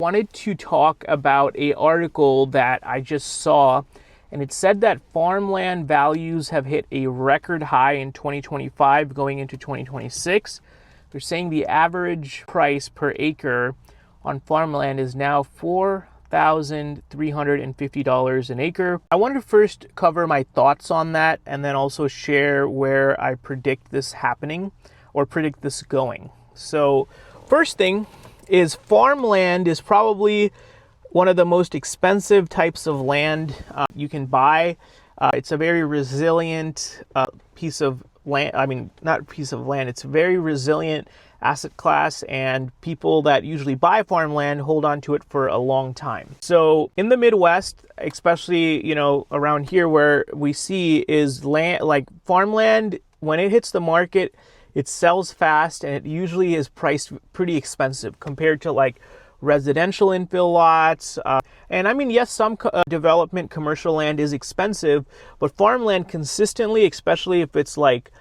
Wanted to talk about an article that I just saw, and it said that farmland values have hit a record high in 2025 going into 2026. They're saying the average price per acre on farmland is now $4,350 an acre. I wanted to first cover my thoughts on that and then also share where I predict this happening or predict this going. So first thing is farmland is probably one of the most expensive types of land you can buy. It's a very resilient piece of land. I mean, not piece of land. It's a very resilient asset class, and people that usually buy farmland hold on to it for a long time. So in the Midwest, especially, around here where we see is land, like farmland, when it hits the market, it sells fast and it usually is priced pretty expensive compared to like residential infill lots. And I mean, yes, some development commercial land is expensive, but farmland consistently, especially if it's like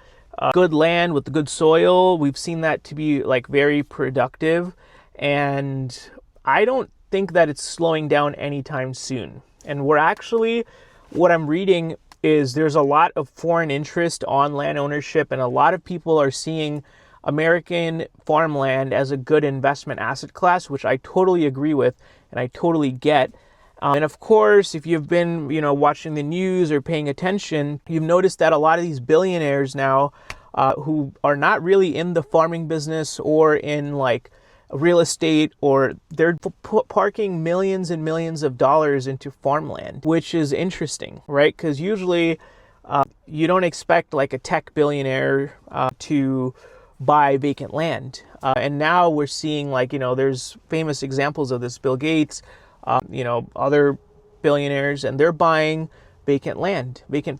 good land with good soil, we've seen that to be like very productive. And I don't think that it's slowing down anytime soon. And what I'm reading is there's a lot of foreign interest on land ownership, and a lot of people are seeing American farmland as a good investment asset class, which I totally agree with and I totally get. And of course, if you've been, watching the news or paying attention, you've noticed that a lot of these billionaires now who are not really in the farming business or in like real estate, or they're parking millions and millions of dollars into farmland, which is interesting, right? Because usually you don't expect like a tech billionaire to buy vacant land. And now we're seeing there's famous examples of this, Bill Gates, other billionaires, and they're buying vacant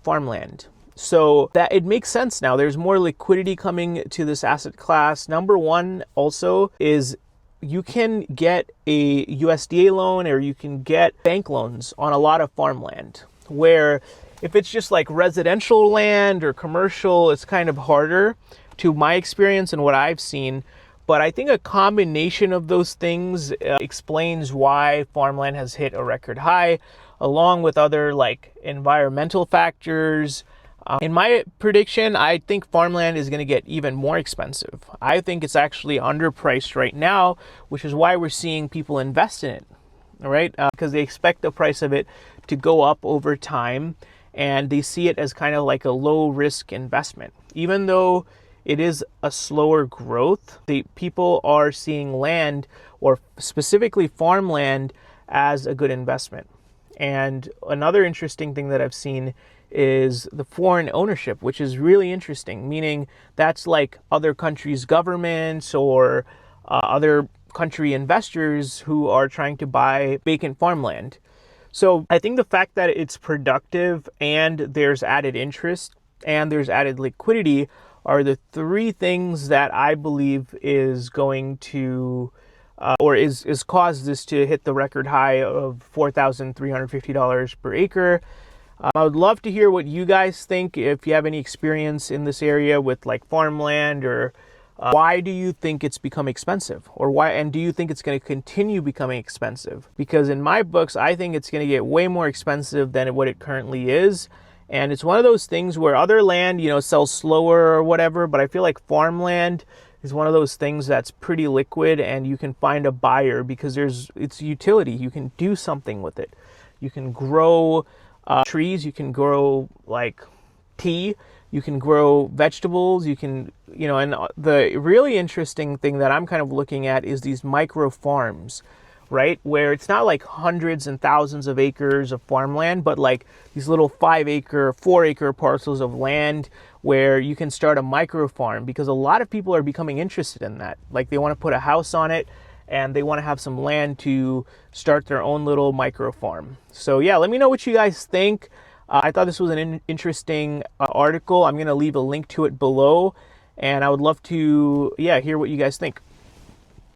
farmland. So that it makes sense now. There's more liquidity coming to this asset class. Number one also is you can get a USDA loan or you can get bank loans on a lot of farmland, where if it's just like residential land or commercial, it's kind of harder, to my experience and what I've seen. But I think a combination of those things explains why farmland has hit a record high, along with other like environmental factors. In my prediction, I think farmland is going to get even more expensive. I think it's actually underpriced right now, which is why we're seeing people invest in it, right? Because they expect the price of it to go up over time, and they see it as kind of like a low risk investment. Even though it is a slower growth, the people are seeing land, or specifically farmland, as a good investment. And another interesting thing that I've seen is the foreign ownership, which is really interesting, meaning that's like other countries' governments or other country investors who are trying to buy vacant farmland. So I think the fact that it's productive and there's added interest and there's added liquidity are the three things that I believe is going to is caused this to hit the record high of $4,350 per acre. I would love to hear what you guys think, if you have any experience in this area with like farmland, or why do you think it's become expensive, and do you think it's going to continue becoming expensive? Because in my books, I think it's going to get way more expensive than what it currently is. And it's one of those things where other land, sells slower or whatever, but I feel like farmland is one of those things that's pretty liquid and you can find a buyer because it's utility. You can do something with it. You can grow trees, you can grow like tea, you can grow vegetables, you can, and the really interesting thing that I'm kind of looking at is these micro farms, right? Where it's not like hundreds and thousands of acres of farmland, but like these little 5-acre, 4-acre parcels of land where you can start a micro farm, because a lot of people are becoming interested in that. Like they want to put a house on it and they want to have some land to start their own little micro farm. So yeah, let me know what you guys think. I thought this was an interesting article. I'm going to leave a link to it below, and I would love to hear what you guys think.